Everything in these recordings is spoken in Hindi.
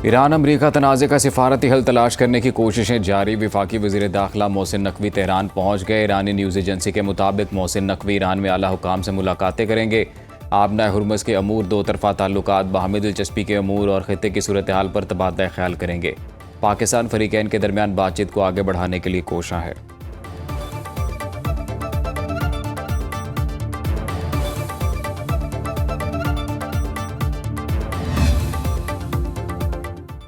ईरान अमरीका तनाज़े का सिफारती हल तलाश करने की कोशिशें जारी। वफाकी वज़ीर दाखिला मोहसिन नकवी तेहरान पहुँच गए। ईरानी न्यूज़ एजेंसी के मुताबिक मोहसिन नकवी ईरान में आला हुकाम से मुलाकातें करेंगे। आबना हुर्मुज़ के अमूर, दो तरफ़ा ताल्लुकात, बाहमी दिलचस्पी के अमूर और ख़ित्ते की सूरत हाल पर तबादला ख्याल करेंगे। पाकिस्तान फ़रीक़ैन के दरमियान बातचीत को आगे बढ़ाने के लिए कोशा है।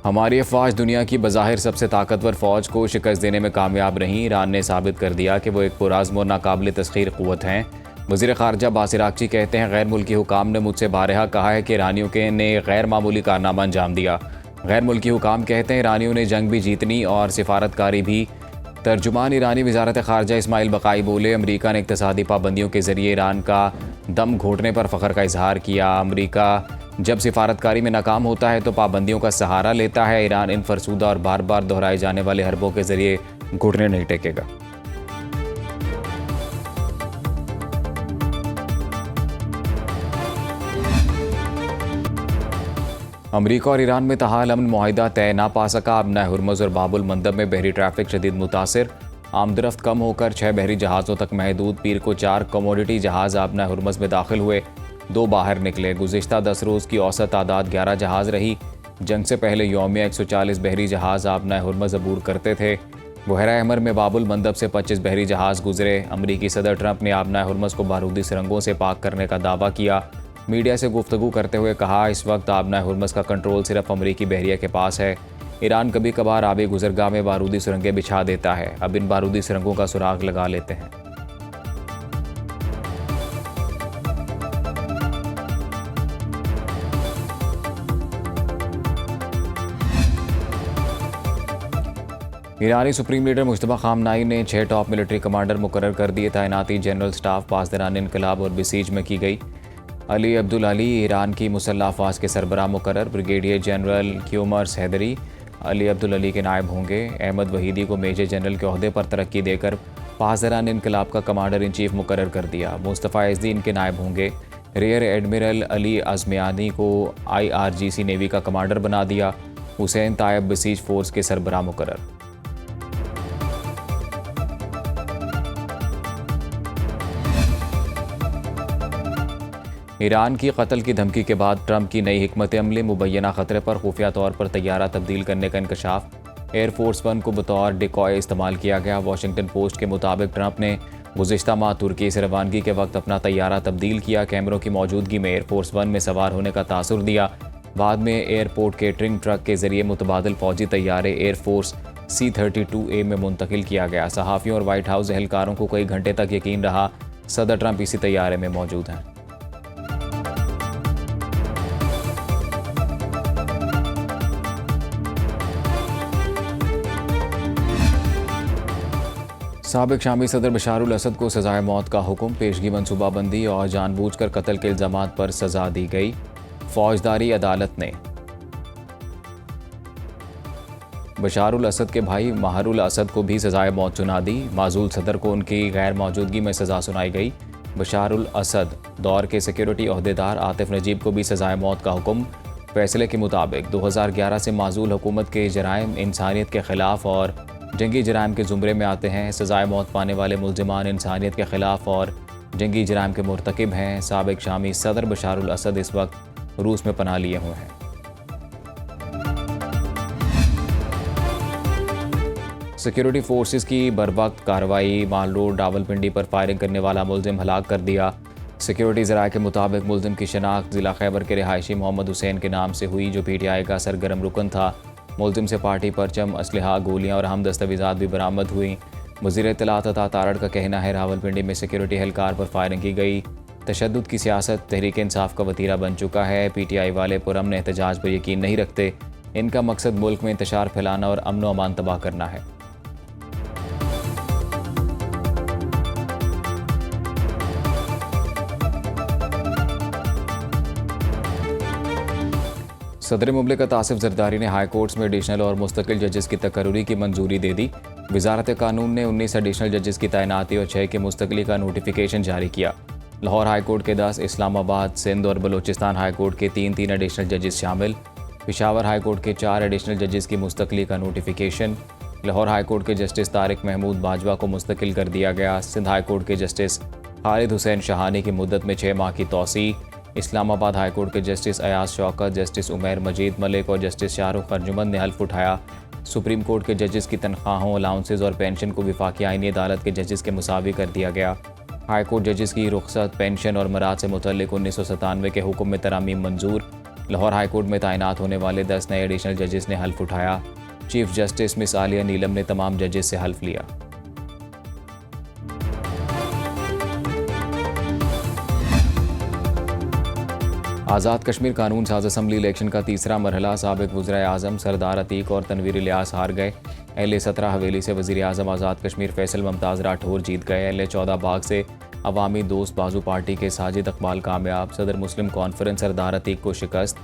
हमारी अफवाज दुनिया की बज़ाहिर सबसे ताकतवर फ़ौज को शिकस्त देने में कामयाब रहीं। ईरान ने साबित कर दिया कि वो एक पुरआज़्म और नाकाबिल तस्ख़ीर क़ुव्वत हैं। वज़ीर ख़ारजा बासिर आक़ची कहते हैं, गैर मुल्की हुकाम ने मुझसे बारहा कहा है कि ईरानियों के ने गैर मामूली कारनामा अंजाम दिया। गैर मुल्की हुकाम कहते हैं ईरानियों ने जंग भी जीतनी और सिफारतकारी भी। तर्जुमान ईरानी वज़ारत ख़ारजा इस्माइल बक़ाई बोले, अमरीका ने इक़्तिसादी पाबंदियों के ज़रिए ईरान का दम घोटने पर फ़ख्र का इजहार किया। अमरीका जब सिफारतकारी में नाकाम होता है तो पाबंदियों का सहारा लेता है। ईरान इन फरसूदा और बार बार दोहराए जाने वाले हरबों के ज़रिए घुटने नहीं टेकेगा। अमरीका और ईरान में तहाल अमन मुआहिदा तय ना पा सका। आबना हुर्मुज़ और बाबुल मंदब में बहरी ट्रैफिक शदीद मुतासिर। आमदरफ्त कम होकर 6 बहरी जहाज़ों तक महदूद। पीर को 4 कमोडिटी जहाज़ आबना हुर्मुज़ में दाखिल हुए, 2 बाहर निकले। गुज़िश्ता 10 रोज़ की औसत तादाद 11 जहाज़ रही। जंग से पहले यौमिया 140 बहरी जहाज़ आबना हुर्मुज़ अबूर करते थे। बहरा अहमर में बाबुल मंदब से 25 बहरी जहाज़ गुजरे। अमरीकी सदर ट्रंप ने आबना हुर्मुज़ को बारूदी सुरंगों से पाक करने का दावा किया। मीडिया से गुफ्तगू करते हुए कहा, इस वक्त आबना हुर्मुज़ का कंट्रोल सिर्फ अमरीकी बहरिया के पास है। ईरान कभी कभार आबी गुजरगाह में बारूदी सुरंगें बिछा देता है। अब इन बारूदी सुरंगों का सुराग लगा लेते हैं। ईरानी सुप्रीम लीडर मुश्तबा खामनाई ने 6 टॉप मिलिट्री कमांडर मुकर्रर कर दिए। तैनाती जनरल स्टाफ पासदारान इनकलाब और बसीज में की गई। अली अब्दुल अली ईरान की मुसल्लह अफवाज के सरबराह मुकर्रर। ब्रिगेडियर जनरल क्यूमर्स हैदरी अली अब्दुल अली के नायब होंगे। अहमद वहीदी को मेजर जनरल के ओहदे पर तरक्की देकर पासदारान इनकलाब का कमांडर इन चीफ मुकर्रर कर दिया। मुस्तफ़ा इज़्ज़ीन के नायब होंगे। रियर एडमिरल अली आज़मियानी को IRGC नेवी का कमांडर बना दिया। हुसैन तायब बसीज फोर्स के सरबराह मुकर्रर। ईरान की कत्ल की धमकी के बाद ट्रंप की नई हिकमत अमली। मुबैना ख़तरे पर खुफिया तौर पर तैयारा तब्दील करने का इंकशाफ। एयरफोर्स 1 को बतौर डिकॉय इस्तेमाल किया गया। वाशिंगटन पोस्ट के मुताबिक ट्रंप ने गुज़िश्ता माह तुर्की से रवानगी के वक्त अपना तैयारा तब्दील किया। कैमरों की मौजूदगी में एयरफोर्स 1 में सवार होने का तासुर दिया। बाद में एयरपोर्ट केटरिंग ट्रक के जरिए मुतबादिल फौजी तैयारे एयरफोर्स C-32A में मुंतकिल किया गया। सहाफ़ियों और वाइट हाउस एहलकारों को कई घंटे तक यकीन रहा सदर ट्रंप इसी तैयारे में मौजूद हैं। साबिक शामी सदर बशारुल असद को सज़ाए मौत का हुक्म। पेशगी मनसूबाबंदी और जानबूझकर कत्ल के इल्ज़ामात पर सज़ा दी गई। फौजदारी अदालत ने बशारुल असद के भाई महारुल असद को भी सज़ाए मौत सुना दी। माजूल सदर को उनकी गैर मौजूदगी में सज़ा सुनाई गई। बशारुल असद दौर के सिक्योरिटी ओहदेदार आतिफ नजीब को भी सज़ाए मौत का हुक्म। फैसले के मुताबिक 2011 से माजूल हुकूमत के जराइम इंसानियत के ख़िलाफ़ और जंगी जराइम के ज़ुमरे में आते हैं। सज़ाए मौत पाने वाले मुल्ज़िमान इंसानियत के ख़िलाफ़ और जंगी जराइम के मुर्तकिब हैं। साबिक शामी सदर बशारुल असद इस वक्त रूस में पनाह लिए हुए हैं। सिक्योरिटी फोर्सेस की बरवक्त कार्रवाई। माल रोड रावलपिंडी पर फायरिंग करने वाला मुल्ज़िम हलाक कर दिया। सिक्योरिटी ज़राए के मुताबिक मुल्ज़िम की शनाख्त ज़िला खैबर के रिहायशी मोहम्मद हुसैन के नाम से हुई, जो PTI का सरगर्म रुकन था। मुल्ज़िम से पार्टी परचम, असलहा, गोलियाँ और अहम दस्तावेज़ात भी बरामद हुई। वज़ीर इत्तलात अता तारड़ का कहना है रावलपिंडी में सिक्योरिटी एहलकार पर फायरिंग की गई। तशद्दुद की सियासत तहरीक इंसाफ का वतीरा बन चुका है। PTI वाले पुरअमन एहतजाज पर यकीन नहीं रखते। इनका मकसद मुल्क में इंतशार फैलाना और अमन व अमान तबाह करना है। सदर मुमलिकत आसिफ जरदारी ने हाई कोर्ट्स में एडिशनल और मुस्तकिल जजेस की तकर्री की मंजूरी दे दी। वजारत कानून ने 19 एडिशनल जजेस की तैनाती और 6 की मुस्तकिली का नोटिफिकेशन जारी किया। लाहौर हाई कोर्ट के 10, इस्लामाबाद, सिंध और बलूचिस्तान हाई कोर्ट के 3 एडिशनल जजेस शामिल। पेशावर हाई कोर्ट के 4 एडिशनल जजेस की मुस्तकली का नोटिफिकेशन। लाहौर हाई कोर्ट के जस्टिस तारिक महमूद बाजवा को मुस्तकिल कर दिया गया। सिंध हाई कोर्ट के जस्टिस खालिद हुसैन शहानी की मुद्दत में 6 माह की तौसी। इस्लामाबाद हाई कोर्ट के जस्टिस अयाज शौकत, जस्टिस उमैर मजीद मलिक और जस्टिस शाहरुख अर्जुमंद ने हल्फ उठाया। सुप्रीम कोर्ट के जजेस की तनख्वाहों, अलाउंसेज और पेंशन को वफाकी आईनी अदालत के जजेस के मुसावी कर दिया गया। हाई कोर्ट जजेस की रुखसत, पेंशन और मराद से मुतल्लिक 1997 के हुक्म में तरामीम मंजूर। लाहौर हाई कोर्ट में तैनात होने वाले 10 नए एडिशनल जजेस ने हल्फ उठाया। चीफ जस्टिस मिस आलिया नीलम ने तमाम जजेस से हल्फ लिया। आज़ाद कश्मीर कानून साज असम्बली इलेक्शन का तीसरा मरहला साबिक वज़ीर आज़म सरदार अतीक और तनवीर इलियास हार गए। LA-17 हवेली से वज़ीर आज़म आज़ाद कश्मीर फैसल मुमताज़ राठौर जीत गए। LA-14 बाग से अवामी दोस्त बाजू पार्टी के साजिद इकबाल कामयाब। सदर मुस्लिम कॉन्फ्रेंस सरदार अतीक को शिकस्त।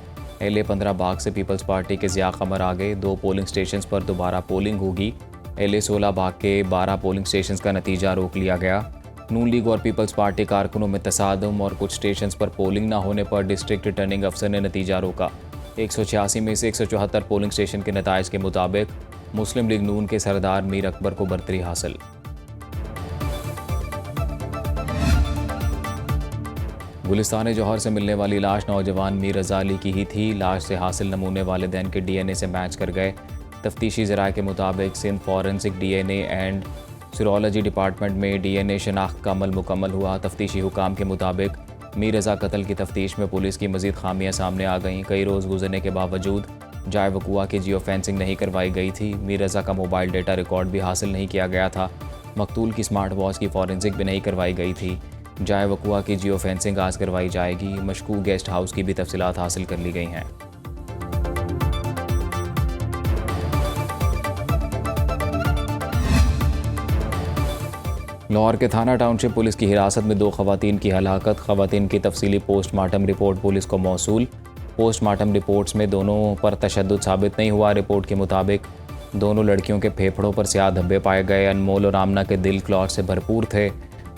LA-15 बाग से पीपल्स पार्टी के ज़िया कमर आगे। 2 पोलिंग स्टेशन पर दोबारा पोलिंग होगी। LA-16 बाग के 12 पोलिंग स्टेशन का नतीजा रोक लिया गया। नून लीग और पीपल्स पार्टी कारकुनों में तसादुम और कुछ स्टेशन पर पोलिंग न होने पर डिस्ट्रिक्ट रिटर्निंग अफसर ने नतीजा रोका। 186 में से 174 पोलिंग स्टेशन के नताइज के मुताबिक मुस्लिम लीग नून के सरदार मीर अकबर को बरतरी हासिल। गुलिस्तान जौहर से मिलने वाली लाश नौजवान मीर रज़ा अली की ही थी। लाश से हासिल नमूने वालिदैन के DNA से मैच कर गए। तफ्तीशी ज़राए के मुताबिक Sindh forensic DNA and serology department में DNA शनाख्त का अमल मुकम्मल हुआ। तफ्तीशी हुकाम के मुताबिक मीर रज़ा कत्ल की तफ्तीश में पुलिस की मज़ीद खामियां सामने आ गईं। कई रोज़ गुजरने के बावजूद जाए वक़ुआ की जियो फेंसिंग नहीं करवाई गई थी। मीर रज़ा का मोबाइल डेटा रिकॉर्ड भी हासिल नहीं किया गया था। मकतूल की स्मार्ट वॉच की फॉरेंसिक भी नहीं करवाई गई थी। जाए वक़ुआ की जियो फेंसिंग आज करवाई जाएगी। मशकूक गेस्ट हाउस की भी तफसीलात हासिल कर ली गई हैं। लाहौर के थाना टाउनशिप पुलिस की हिरासत में 2 खवातीन की हलाकत। खवातीन की तफसीली पोस्टमार्टम रिपोर्ट पुलिस को मौसूल। पोस्टमार्टम रिपोर्ट्स में दोनों पर तशद्दुद साबित नहीं हुआ। रिपोर्ट के मुताबिक दोनों लड़कियों के फेफड़ों पर स्याह धब्बे पाए गए। अनमोल और आमना के दिल क्लॉट से भरपूर थे।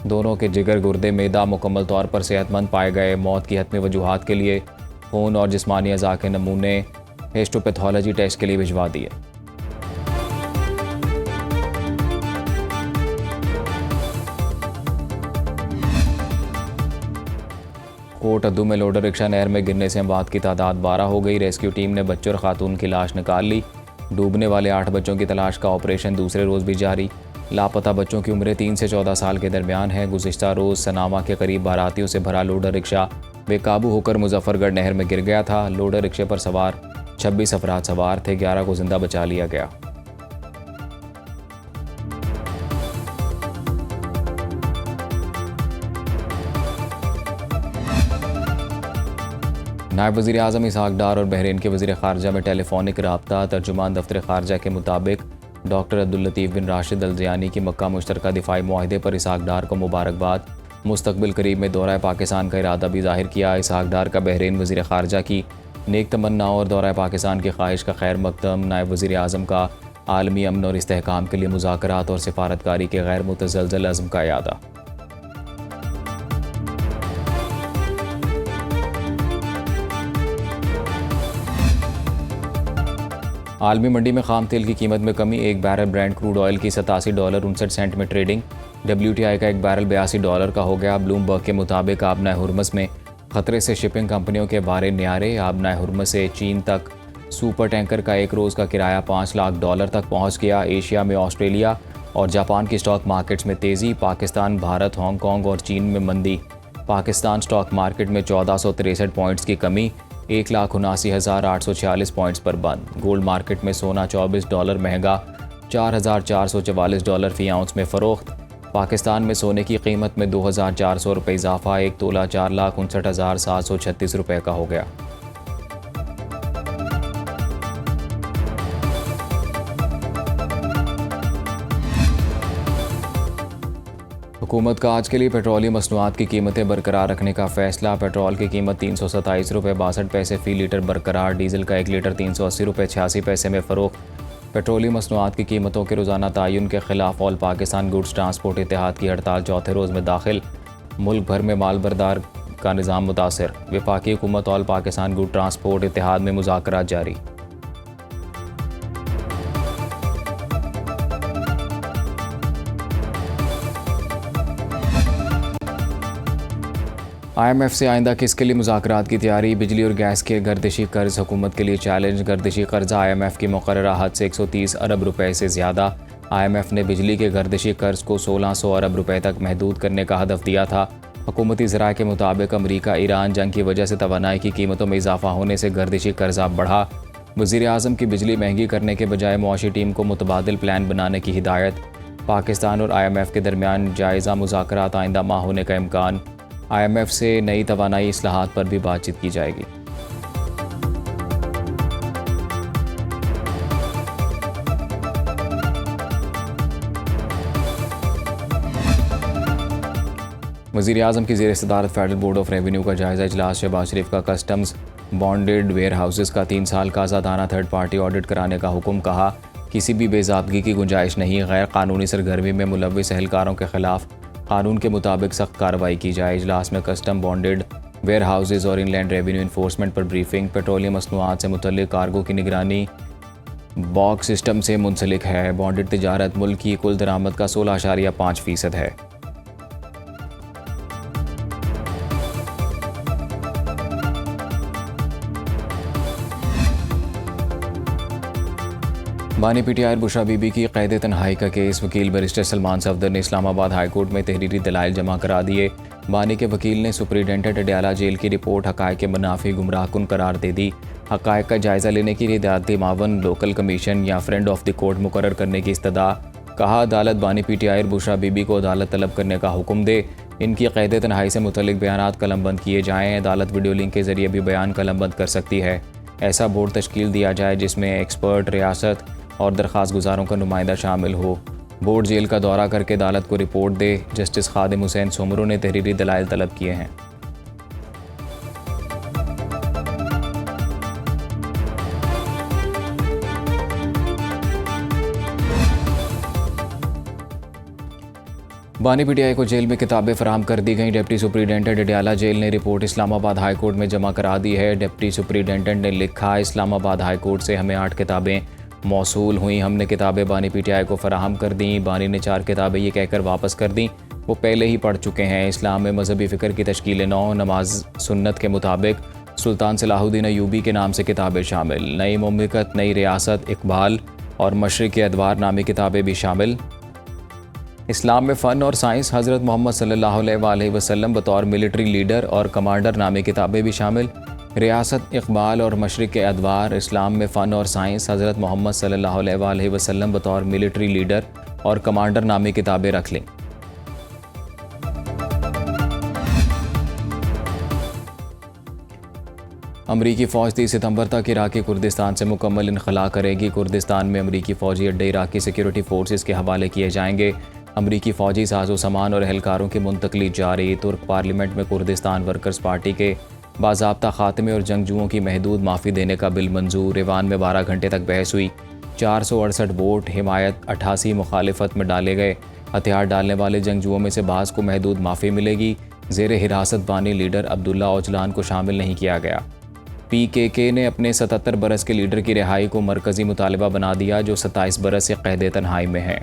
दोनों के जिगर, गुर्दे, मैदा मुकम्मल तौर पर सेहतमंद पाए गए। मौत की हतमी वजूहात के लिए खून और जिस्मानी अज़ा के नमूने हिस्टोपैथोलॉजी टेस्ट के लिए भिजवा दिए। कोट अद्दू में लोडर रिक्शा नहर में गिरने से अमवात की तादाद 12 हो गई। रेस्क्यू टीम ने बच्चों और खातून की लाश निकाल ली। डूबने वाले 8 बच्चों की तलाश का ऑपरेशन दूसरे रोज़ भी जारी। लापता बच्चों की उम्रें 3 से 14 साल के दरमियान है। गुज़िश्ता रोज़ सनामा के करीब बारातियों से भरा लोडर रिक्शा बेकाबू होकर मुजफ्फरगढ़ नहर में गिर गया था। लोडर रिक्शे पर सवार 26 अफराद सवार थे। 11 को जिंदा बचा लिया गया। नायब वज़ीर आज़म इसहाक डार और बहरीन के वज़ीर ख़ारजा में टेलीफोनिक रब्ता। तर्जुमान दफ्तर ख़ारजा के मुताबिक डॉक्टर अब्दुल लतीफ़ बिन राशिद अल ज़ियानी की मक्का मुश्तरका दिफ़ाई मुआहदे पर इसहाक डार को मुबारकबाद। मुस्तक़बिल करीब में दौरा पाकिस्तान का इरादा भी ज़ाहिर किया। इसहाक डार का बहरीन वज़ीर ख़ारजा की नेक तमन्नाओं और दौरा पाकिस्तान की ख्वाहिश का खैर मकदम। नायब वज़ीर आज़म का आलमी अमन और इस्तेहकाम के लिए मुज़ाकरात और सिफारतकारी के गैर मुतज़लज़ल अज़्म का यादा। आलमी मंडी में खाम तेल की कीमत में कमी। 1 बैरल ब्रांड क्रूड ऑयल की $87.59 में ट्रेडिंग। WTI का 1 बैरल $82 का हो गया। ब्लूमबर्ग के मुताबिक आबना हुर्मुज़ में खतरे से शिपिंग कंपनियों के बारे न्यारे। आबना हुर्मुज़ से चीन तक सुपर टैंकर का एक रोज़ का किराया $5 लाख तक पहुँच गया। एशिया में ऑस्ट्रेलिया और जापान की स्टॉक मार्केट्स में तेज़ी। पाकिस्तान, भारत, हांगकॉन्ग और चीन में मंदी। पाकिस्तान स्टॉक मार्केट में 1463 पॉइंट्स की कमी। 1,79,846 पॉइंट्स पर बंद। गोल्ड मार्केट में सोना $24 महंगा, $4,444 फ़ी आउंस में फ़रोख्त। पाकिस्तान में सोने की कीमत में 2,400 रुपये इजाफा। 1 तोला 4,59,736 रुपये का हो गया। हुकूमत का आज के लिए पेट्रोलियम मसनूआत की कीमतें बरकरार रखने का फैसला। पेट्रोल की कीमत 327 रुपये 62 पैसे फ़ी लीटर बरकरार। डीजल का 1 लीटर 380 रुपये 86 पैसे में फ़रोख्त। पेट्रोलियम मसनूआत की कीमतों के रोज़ाना तयन के खिलाफ ऑल पाकिस्तान गुड्स ट्रांसपोर्ट इत्तेहाद की हड़ताल चौथे रोज़ में दाखिल। मुल्क भर में मालबरदार का निज़ाम मुतासर। वफाकी हुकूमत ऑल पाकिस्तान गुड ट्रांसपोर्ट इत्तेहाद में मुज़ाकरात जारी। IMF से आइंदा किसके लिए मुज़ाकरात की तैयारी। बिजली और गैस के गर्दिशी कर्ज हुकूमत के लिए चैलेंज। गर्दिशी कर्जा IMF की मुकर्ररा हद से 130 अरब रुपए से ज़्यादा। IMF ने बिजली के गर्दिशी कर्ज को 1600 अरब रुपए तक महदूद करने का हदफ दिया था। हुकूमती ज़राए के मुताबिक अमरीका ईरान जंग की वजह से तवानाई की कीमतों में इजाफा होने से गर्दिशी कर्जा बढ़ा। वज़ीर आज़म की बिजली महंगी करने के बजाय मुआशी टीम को मुतबादिल प्लान बनाने की हिदायत। पाकिस्तान और IMF के दरमियान जायज़ा मुज़ाकरात आइंदा माह होने का इम्कान। IMF से नई तवानाई इस्लाहात पर भी बातचीत की जाएगी। वज़ीर आज़म की ज़ेर सदारत फेडरल बोर्ड ऑफ रेवेन्यू का जायज़ा इजलास। शहबाज शरीफ का कस्टम्स बॉन्डेड वेयर हाउसेस का 3 साल का आज़ादाना थर्ड पार्टी ऑडिट कराने का हुक्म। कहा किसी भी बेज़ाबगी की गुंजाइश नहीं। गैर कानूनी सरगर्मी में मुलव्विस एहलकारों के खिलाफ कानून के मुताबिक सख्त कार्रवाई की जाए। इजलास में कस्टम बॉन्डेड वेयर हाउसेज और इनलैंड रेवेन्यू इन्फोर्समेंट पर ब्रीफिंग। पेट्रोलियम मसनूआत से मुतल्लिक कार्गो की निगरानी बॉक्स सिस्टम से मुंसलिक है। बॉन्डेड तिजारत मुल्क की कुल दरामद का 16.5% है। बानी PTI बुशरा बीबी की कैद तन्हाई का केस। वकील बैरिस्टर सलमान सफदर ने इस्लामाबाद हाई कोर्ट में तहरीरी दलाइल जमा करा दिए। बानी के वकील ने सुपरिटेंडेंट अडयाला जेल की रिपोर्ट हक़ाइक़ के मुनाफी गुमराहकुन करार दे दी। हक़ाइक़ का जायज़ा लेने के लिए हिदायती मावन लोकल कमीशन या फ्रेंड ऑफ द कोर्ट मुकर्रर करने की इस्तदा। कहा अदालत बानी PTI और बुशरा बीबी को अदालत तलब करने का हुक्म दे। इनकी कैद तन्हाई से मुतल्लिक बयानात कलमबंद किए जाएँ। अदालत वीडियो लिंक के ज़रिए भी बयान कलमबंद कर सकती है। ऐसा बोर्ड तश्कील दिया जाए जिसमें एक्सपर्ट, रियासत और दरख्वास्त गुजारों का नुमाइंदा शामिल हो। बोर्ड जेल का दौरा करके अदालत को रिपोर्ट दे। जस्टिस खादिम हुसैन सोमरो ने तहरीरी दलाइल तलब किए हैं। बानी PTI को जेल में किताबें फराहम कर दी गई। डिप्टी सुपरिटेंडेंट अडयाला जेल ने रिपोर्ट इस्लामाबाद हाई कोर्ट में जमा करा दी है। डिप्टी सुपरिटेंडेंट ने लिखा, इस्लामाबाद हाई कोर्ट से हमें 8 किताबें मौसूल हुई। हमने किताबें बानी PTI को फराहम कर दी। बानी ने 4 किताबें ये कहकर वापस कर दी वो पहले ही पढ़ चुके हैं। इस्लाम में मजहबी फ़िक्र की तश्कील नौ, नमाज सुन्नत के मुताबिक सुल्तान सलाहुद्दीन अयूबी के नाम से किताबें शामिल। नई मुमलिकत, नई रियासत, इकबाल और मशरिक़ के अदवार नामी किताबें भी शामिल। इस्लाम में फ़न और साइंस, हज़रत मोहम्मद सल्लल्लाहु अलैहि वसल्लम बतौर मिलिट्री लीडर और कमांडर नामी किताबें भी शामिल। रियासत, इकबाल और मशरिक़ के अदवार। इस्लाम में फ़न और साइंस, हज़रत मोहम्मद सल्लल्लाहु अलैहि वसल्लम बतौर मिलिट्री लीडर और कमांडर नामी किताबें रख लें। अमरीकी फ़ौज 30 सितंबर तक इराक़ी कुर्दिस्तान से मुकम्मल इनखला करेगी। कुर्दिस्तान में अमरीकी फ़ौजी अड्डे इराक़ी सिक्योरिटी फोर्सेस के हवाले किए जाएंगे। अमरीकी फ़ौजी साजो सामान और एहलकारों की मुंतकली जारी। तुर्क पार्लियामेंट में कुर्दिस्तान वर्कर्स पार्टी के बाज़ाब्ता ख़ात्मे और जंगजुओं की महदूद माफ़ी देने का बिल मंजूर। ईवान में 12 घंटे तक बहस हुई। 468 वोट हिमायत, 88 मुखालिफत में डाले गए। हथियार डालने वाले जंगजुओं में से बाज़ को महदूद माफ़ी मिलेगी। ज़ेर हिरासत बानी लीडर अब्दुल्ला ओजलान को शामिल नहीं किया गया। PKK ने अपने 77 बरस के लीडर की रिहाई को मरकज़ी मुतालबा बना दिया जो 27 बरस से कैद तन्हाई में है।